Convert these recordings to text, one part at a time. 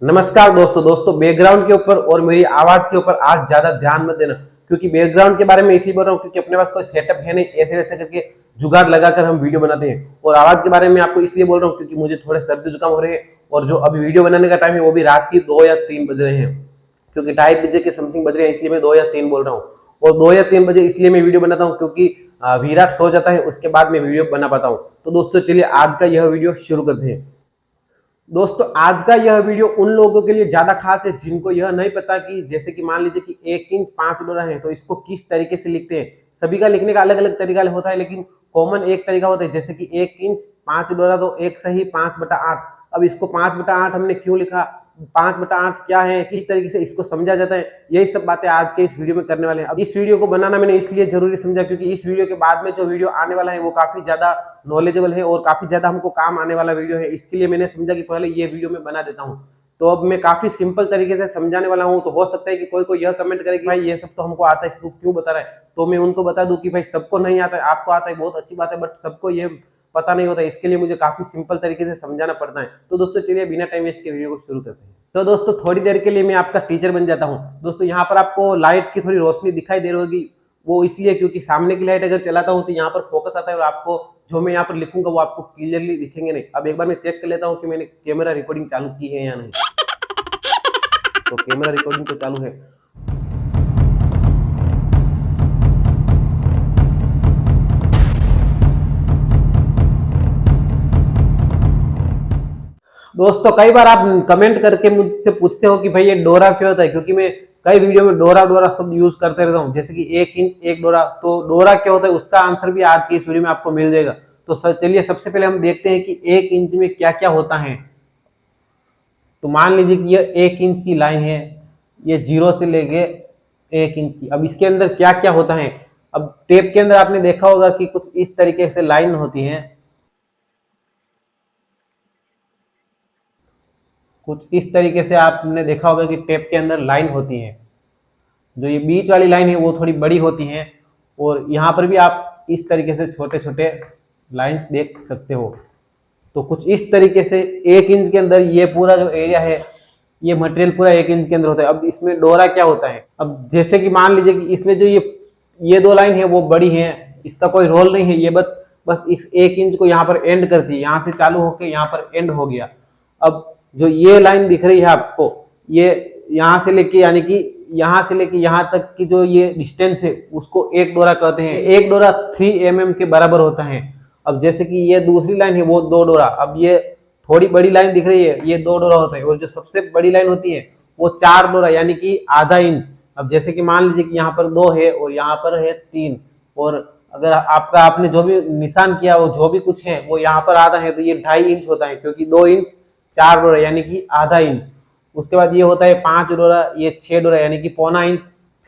नमस्कार दोस्तों बैकग्राउंड के ऊपर और मेरी आवाज के ऊपर आज ज्यादा ध्यान मत देना, क्योंकि बैकग्राउंड के बारे में इसलिए बोल रहा हूँ क्योंकि अपने पास कोई सेटअप है नहीं, ऐसे वैसे करके जुगाड़ लगाकर हम वीडियो बनाते हैं। और आवाज के बारे में आपको इसलिए बोल रहा हूँ क्योंकि मुझे थोड़े सर्दी जुकाम हो रहे हैं और जो अभी वीडियो बनाने का टाइम है वो भी रात की 2 या 3 बज रहे हैं, क्योंकि 2:30 बजे के समथिंग बज रहे हैं, इसलिए मैं 2 या 3 बोल रहा हूँ। और 2 या 3 बजे इसलिए मैं वीडियो बनाता हूँ क्योंकि विराट सो जाता है, उसके बाद मैं वीडियो बना पाता हूँ। तो दोस्तों चलिए आज का यह वीडियो शुरू करते हैं। दोस्तों आज का यह वीडियो उन लोगों के लिए ज्यादा खास है जिनको यह नहीं पता कि जैसे कि मान लीजिए कि 1 इंच 5 डोरा है तो इसको किस तरीके से लिखते हैं। सभी का लिखने का अलग अलग तरीका होता है, लेकिन कॉमन एक तरीका होता है, जैसे कि 1 इंच 5 डोरा तो 1 सही 5/8। अब इसको 5/8 हमने क्यों लिखा, 5/8 क्या है, किस तरीके से इसको समझा जाता है, यही सब बातें आज के इस वीडियो में करने वाले हैं। अब इस वीडियो को बनाना मैंने इसलिए जरूरी समझा क्योंकि इस वीडियो के बाद में जो वीडियो आने वाला है वो काफी ज्यादा नॉलेजेबल है और काफी ज्यादा हमको काम आने वाला वीडियो है। इसके लिए मैंने समझा कि पहले ये वीडियो में बना देता हूँ। तो अब मैं काफी सिंपल तरीके से समझाने वाला हूँ। तो हो सकता है कि कोई कोई यह कमेंट करे कि भाई ये सब तो हमको आता है, तू क्यों बता रहा है। तो मैं उनको बता दूं कि भाई सबको नहीं आता है, आपको आता है बहुत अच्छी बात है, बट सबको ये पता नहीं होता, इसके लिए मुझे काफी सिंपल तरीके से समझाना पड़ता है। तो दोस्तों चलिए बिना टाइम वेस्ट के वीडियो को शुरू करते हैं। तो दोस्तों थोड़ी देर के लिए मैं आपका टीचर बन जाता हूँ। दोस्तों यहाँ पर आपको लाइट की थोड़ी रोशनी दिखाई दे रही होगी, वो इसलिए क्योंकि सामने की लाइट अगर चलाता हूँ तो यहाँ पर फोकस आता है और आपको जो मैं यहाँ पर लिखूंगा वो आपको क्लियरली दिखेंगे नहीं। अब एक बार मैं चेक कर लेता हूँ कि मैंने कैमरा रिकॉर्डिंग चालू की है या नहीं। तो कैमरा रिकॉर्डिंग तो चालू है। दोस्तों कई बार आप कमेंट करके मुझसे पूछते हो कि भाई ये डोरा क्यों होता है, क्योंकि मैं कई वीडियो में डोरा डोरा शब्द यूज करते रहता हूँ, जैसे कि 1 इंच 1 डोरा। तो डोरा क्या होता है उसका आंसर भी आज की इस वीडियो में आपको मिल जाएगा। तो चलिए सबसे पहले हम देखते हैं कि 1 इंच में क्या क्या होता है। तो मान लीजिए कि यह 1 इंच की लाइन है, ये 0 से लेके 1 इंच की। अब इसके अंदर क्या क्या होता है। अब टेप के अंदर आपने देखा होगा कि कुछ इस तरीके से लाइन होती है, कुछ इस तरीके से आपने देखा होगा कि टेप के अंदर लाइन होती है। जो ये बीच वाली लाइन है वो थोड़ी बड़ी होती है और यहाँ पर भी आप इस तरीके से छोटे छोटे लाइंस देख सकते हो। तो कुछ इस तरीके से 1 इंच के अंदर ये पूरा जो एरिया है, ये मटेरियल पूरा 1 इंच के अंदर होता है। अब इसमें डोरा क्या होता है, अब जैसे कि मान लीजिए कि इसमें जो ये 2 लाइन है वो बड़ी है, इसका कोई रोल नहीं है, ये बस इस 1 इंच को यहाँ पर एंड करती है, यहाँ से चालू होकर यहाँ पर एंड हो गया। अब जो ये लाइन दिख रही है आपको, ये यहाँ से लेके यानी कि यहाँ से लेके यहाँ तक की जो ये डिस्टेंस है उसको 1 डोरा कहते हैं। 1 डोरा 3 mm के बराबर होता है। अब जैसे कि ये दूसरी लाइन है वो 2 डोरा। अब ये थोड़ी बड़ी लाइन दिख रही है, ये 2 डोरा होता है, और जो सबसे बड़ी लाइन होती है वो 4 डोरा यानी कि आधा इंच। अब जैसे कि मान लीजिए कि यहाँ पर 2 है और यहाँ पर है 3, और अगर आपने जो भी निशान किया वो जो भी कुछ है वो यहाँ पर आधा है, तो ये 2.5 इंच होता है, क्योंकि 2 इंच 4 डोरा यानी कि आधा इंच। उसके बाद ये होता है 5 डोरा, ये 6 डोरा यानी कि पौना इंच,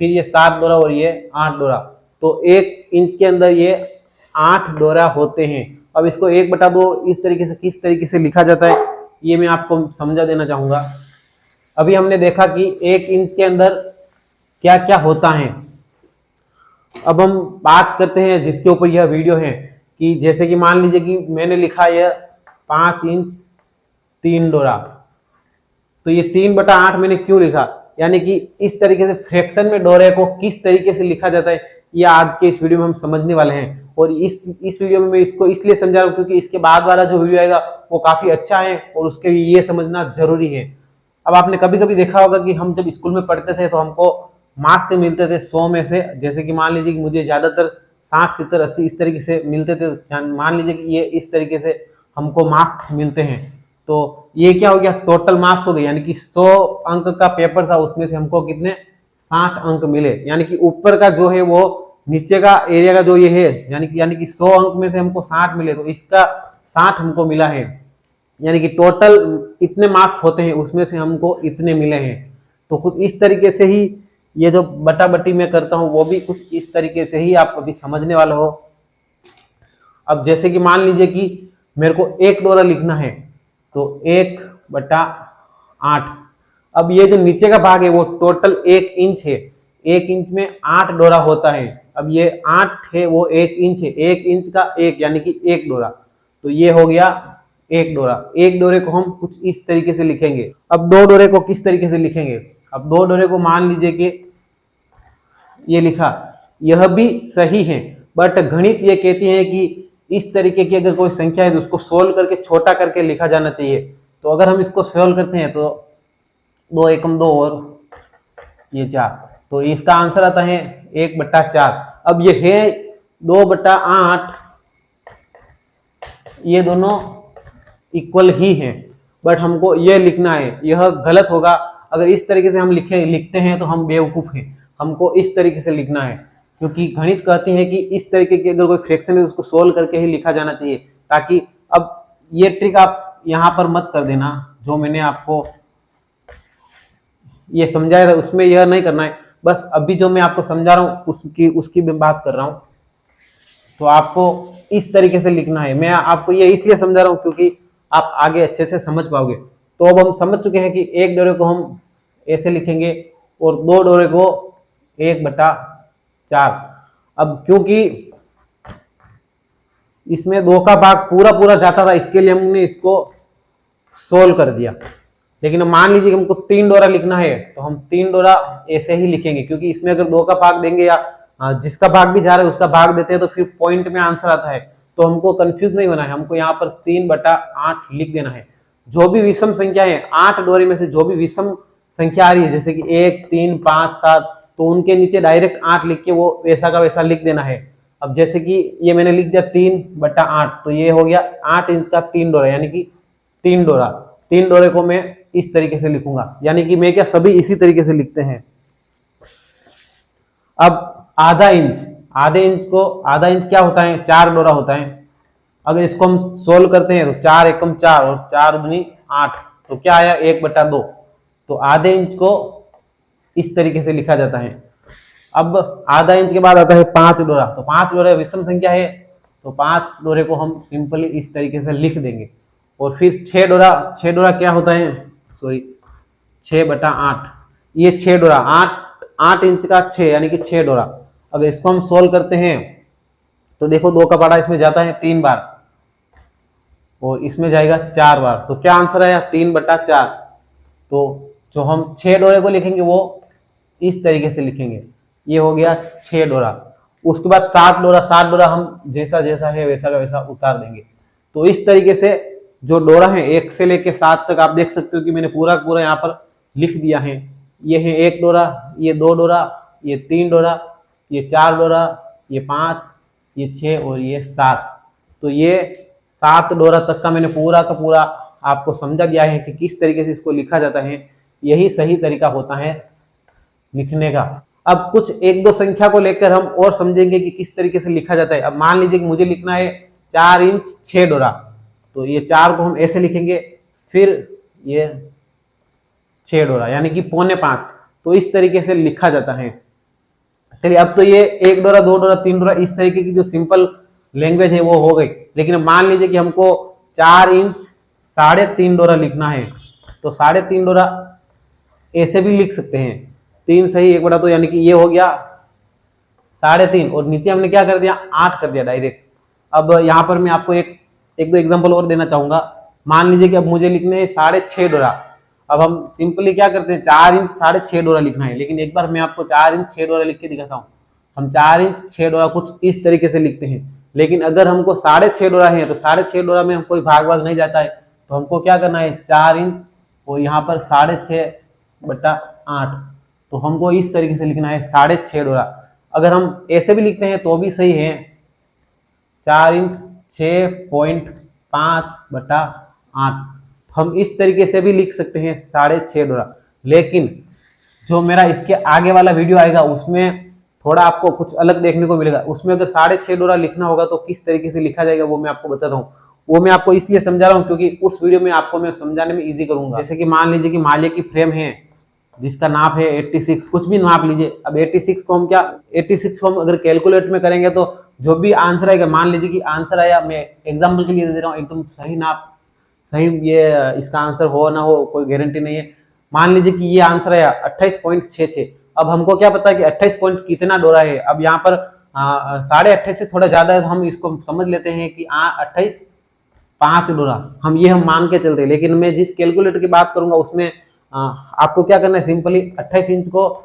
फिर ये 7 डोरा और ये 8 डोरा। तो 1 इंच के अंदर ये 8 डोरा होते हैं। अब इसको 1/2 इस तरीके से किस तरीके से लिखा जाता है ये मैं आपको समझा देना चाहूंगा। अभी हमने देखा कि 1 इंच के अंदर क्या क्या होता है। अब हम बात करते हैं जिसके ऊपर यह वीडियो है, कि जैसे कि मान लीजिए कि मैंने लिखा यह 5 इंच 3 डोरा। तो ये 3/8 मैंने क्यों लिखा, यानी कि इस तरीके से फ्रैक्शन में डोरे को किस तरीके से लिखा जाता है ये आज के इस वीडियो में हम समझने वाले हैं। और इस वीडियो में मैं इसको इसलिए समझा रहा हूँ क्योंकि इसके बाद वाला जो वीडियो आएगा वो काफी अच्छा है और उसके लिए ये समझना जरूरी है। अब आपने कभी कभी देखा होगा कि हम जब स्कूल में पढ़ते थे तो हमको मार्क्स मिलते थे 100 में से, जैसे कि मान लीजिए कि मुझे ज्यादातर 60, 70, 80 इस तरीके से मिलते थे। मान लीजिए कि ये इस तरीके से हमको मार्क्स मिलते हैं। तो ये क्या हो गया, टोटल मार्क्स हो गए, यानी कि 100 अंक का पेपर था, उसमें से हमको कितने 60 अंक मिले। यानी कि ऊपर का जो है वो नीचे का एरिया का जो ये है, यानी कि 100 अंक में से हमको 60 मिले, तो इसका 60 हमको मिला है। यानी कि टोटल इतने मार्क्स होते हैं उसमें से हमको इतने मिले हैं। तो कुछ इस तरीके से ही ये जो बटा बटी में करता हूँ वो भी कुछ इस तरीके से ही आप अभी समझने वाले हो। अब जैसे कि मान लीजिए कि मेरे को 1 डोरा लिखना है, तो 1/8। अब ये जो नीचे का भाग है वो टोटल 1 इंच है, 1 इंच में 8 डोरा होता है। अब ये 8 है वो 1 इंच है, 1 इंच का 1 यानी कि 1 डोरा। तो ये हो गया एक डोरा। एक डोरे को हम कुछ इस तरीके से लिखेंगे। अब दो डोरे को किस तरीके से लिखेंगे? अब दो डोरे को मान लीजिए कि ये लिखा, यह भी सही है, बट गणित ये कहती है कि इस तरीके की अगर कोई संख्या है तो उसको सोल्व करके छोटा करके लिखा जाना चाहिए। तो अगर हम इसको सोल्व करते हैं तो 2 एकम 2 और ये 4, तो इसका आंसर आता है 1/4। अब ये है 2/8, ये दोनों इक्वल ही हैं, बट हमको ये लिखना है, यह गलत होगा। अगर इस तरीके से हम लिखते हैं तो हम बेवकूफ हैं। हमको इस तरीके से लिखना है, क्योंकि गणित कहती है कि इस तरीके की अगर कोई फ्रैक्शन है तो उसको सोल्व करके ही लिखा जाना चाहिए। ताकि अब ये ट्रिक आप यहाँ पर मत कर देना, जो मैंने आपको ये समझाया था उसमें यह नहीं करना है। बस अभी जो मैं आपको समझा रहा हूँ उसकी मैं बात कर रहा हूँ। तो आपको इस तरीके से लिखना है। मैं आपको ये इसलिए समझा रहा हूँ क्योंकि आप आगे अच्छे से समझ पाओगे। तो अब हम समझ चुके हैं कि एक डोरे को हम ऐसे लिखेंगे और दो डोरे को 1/4। अब क्योंकि इसमें 2 का भाग पूरा पूरा जाता था, इसके लिए हमने इसको सोल्व कर दिया। लेकिन मान लीजिए कि हमको 3 डोरा लिखना है तो हम 3 डोरा ऐसे ही लिखेंगे, क्योंकि इसमें अगर 2 का भाग देंगे या जिसका भाग भी जा रहा है उसका भाग देते हैं तो फिर पॉइंट में आंसर आता है। तो हमको कंफ्यूज नहीं होना है, हमको यहाँ पर 3/8 लिख देना है। जो भी विषम संख्या है, 8 डोरे में से जो भी विषम संख्या आ रही है, जैसे कि 1, 3, 5, 7, तो उनके नीचे डायरेक्ट 8 लिख के वो वैसा का वैसा लिख देना है। अब जैसे कि ये मैंने लिख दिया 3/8, तो ये हो गया 8 इंच का 3 डोरा, यानी कि 3 डोरा। 3 डोरे को मैं इस तरीके से लिखूंगा, यानी कि मैं क्या सभी इसी तरीके से लिखते हैं। अब आधा इंच क्या होता है? 4 डोरा होता है। अगर इसको हम सोल्व करते हैं तो 4 एकम 4 और 4 दूनी 8, तो क्या आया? 1/2। तो आधे इंच को इस तरीके से लिखा जाता है। अब आधा इंच के बाद आता है 5 डोरा। तो 5 डोरा विषम संख्या है, तो 5 डोरे को हम सिंपली इस तरीके से लिख देंगे। और फिर 6 डोरा क्या होता है? सॉरी, 6/8। ये 6 डोरा 8 इंच का 6, यानी कि 6 डोरा। अगर इसको हम सोल्व करते हैं तो देखो 2 का पाड़ा इसमें जाता है 3 बार और इसमें जाएगा 4 बार। तो क्या आंसर आया? 3/4। तो जो हम 6 डोरे को लिखेंगे वो इस तरीके से लिखेंगे। ये हो गया 6 डोरा। उसके बाद 7 डोरा हम जैसा जैसा है वैसा का वैसा उतार देंगे। तो इस तरीके से जो डोरा है 1 से लेके 7 तक आप देख सकते हो कि मैंने पूरा पूरा यहाँ पर लिख दिया है। ये है 1 डोरा, ये 2 डोरा, ये 3 डोरा, ये 4 डोरा, ये 5, ये 6 और ये 7। तो ये 7 डोरा तक का मैंने पूरा का पूरा आपको समझा दिया है कि किस तरीके से इसको लिखा जाता है। यही सही तरीका होता है लिखने का। अब कुछ 1-2 संख्या को लेकर हम और समझेंगे कि किस तरीके से लिखा जाता है। अब मान लीजिए कि मुझे लिखना है 4 इंच 6 डोरा, तो ये 4 को हम ऐसे लिखेंगे, फिर ये 6 डोरा यानी कि 4.25। तो इस तरीके से लिखा जाता है। चलिए, अब तो ये 1 डोरा 2 डोरा 3 डोरा इस तरीके की जो सिंपल लैंग्वेज है वो हो गई। लेकिन मान लीजिए कि हमको 4 इंच 3.5 डोरा लिखना है, तो 3.5 डोरा ऐसे भी लिख सकते हैं। 3 सही 1/2, यानी कि ये हो गया 3.5 और नीचे हमने क्या कर दिया? 8 कर दिया डायरेक्ट। अब यहाँ पर मैं आपको एक दो एग्जांपल और देना चाहूंगा। मान लीजिए कि अब मुझे लिखने हैं 6.5 डोरा। अब हम सिंपली क्या करते हैं? 4 इंच 6.5 डोरा लिखना है, लेकिन एक बार मैं आपको 4 इंच 6 डोरा लिख के दिखाता हूँ। हम 4 इंच 6 डोरा कुछ इस तरीके से लिखते हैं। लेकिन अगर हमको 6.5 डोरा है तो 6.5 डोरा में कोई भाग नहीं जाता है, तो हमको क्या करना है? 4 इंच और यहाँ पर 6.5/8। तो हमको इस तरीके से लिखना है 6.5 डोरा। अगर हम ऐसे भी लिखते हैं तो भी सही है, 4 इंच 6.5/8। हम इस तरीके से भी लिख सकते हैं 6.5 डोरा। लेकिन जो मेरा इसके आगे वाला वीडियो आएगा उसमें थोड़ा आपको कुछ अलग देखने को मिलेगा। उसमें अगर 6.5 डोरा लिखना होगा तो किस तरीके से लिखा जाएगा वो मैं आपको बताता हूँ। वो मैं आपको इसलिए समझा रहा हूँ क्योंकि उस वीडियो में आपको मैं समझाने में इजी करूंगा। जैसे कि मान लीजिए कि माले की फ्रेम है जिसका नाप है 86, कुछ भी नाप लीजिए। अब 86 को हम अगर कैलकुलेट में करेंगे तो जो भी आंसर आएगा, मान लीजिए कि आंसर आया, मैं एग्जाम्पल के लिए दे रहा हूँ, एकदम सही नाप सही ये इसका आंसर हो ना हो कोई गारंटी नहीं है। मान लीजिए कि ये आंसर आया 28.66। अब हमको क्या पता है कि 28 पॉइंट कितना डोरा है। अब यहाँ पर 28.5 से थोड़ा ज्यादा है तो हम इसको समझ लेते हैं कि 28 5 डोरा, हम मान के चलते हैं। लेकिन मैं जिस कैलकुलेटर की बात करूंगा उसमें आपको क्या करना है, सिंपली 28 इंच को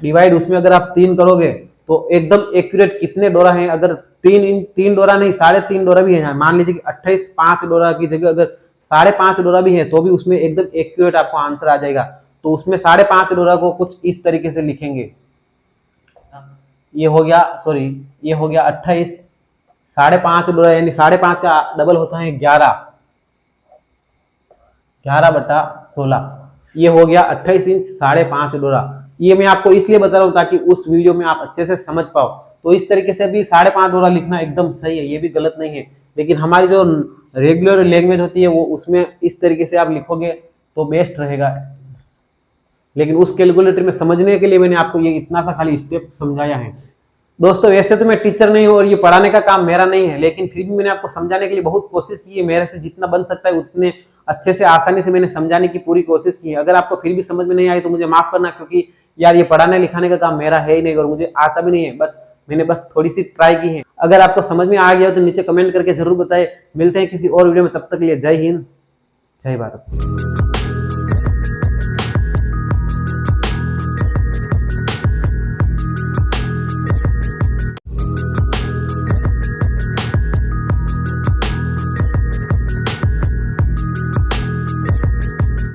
डिवाइड, उसमें अगर आप 3 करोगे तो एकदम एक्यूरेट कितने डोरा हैं, अगर 3 डोरा नहीं 3.5 डोरा भी है, मान लीजिए कि 28 5 डोरा की जगह अगर 5.5 डोरा भी है तो भी उसमें एकदम एक्यूरेट आपको आंसर आ जाएगा। तो उसमें 5.5 डोरा को कुछ इस तरीके से लिखेंगे, ये हो गया 28, 5.5 डोरा यानी 5.5 का डबल होता है 11/16, ये हो गया 28 इंच 5.5 डोरा। ये मैं आपको इसलिए बता रहा हूँ ताकि उस वीडियो में आप अच्छे से समझ पाओ। तो इस तरीके से भी 5.5 डोरा लिखना एकदम सही है, ये भी गलत नहीं है। लेकिन हमारी जो रेगुलर लैंग्वेज होती है वो उसमें इस तरीके से आप लिखोगे तो बेस्ट रहेगा। लेकिन उस कैलकुलेटर में समझने के लिए मैंने आपको ये इतना सा खाली स्टेप समझाया है। दोस्तों वैसे तो मैं टीचर नहीं हूँ और ये पढ़ाने का काम मेरा नहीं है, लेकिन फिर भी मैंने आपको समझाने के लिए बहुत कोशिश की है। मेरे से जितना बन सकता है उतने अच्छे से आसानी से मैंने समझाने की पूरी कोशिश की है। अगर आपको फिर भी समझ में नहीं आई तो मुझे माफ करना, क्योंकि यार ये पढ़ाने लिखाने का काम मेरा है ही नहीं और मुझे आता भी नहीं है, बट मैंने बस थोड़ी सी ट्राई की है। अगर आपको समझ में आ गया तो नीचे कमेंट करके जरूर बताएं। मिलते हैं किसी और वीडियो में, तब तक के लिए जय हिंद, जय भारत।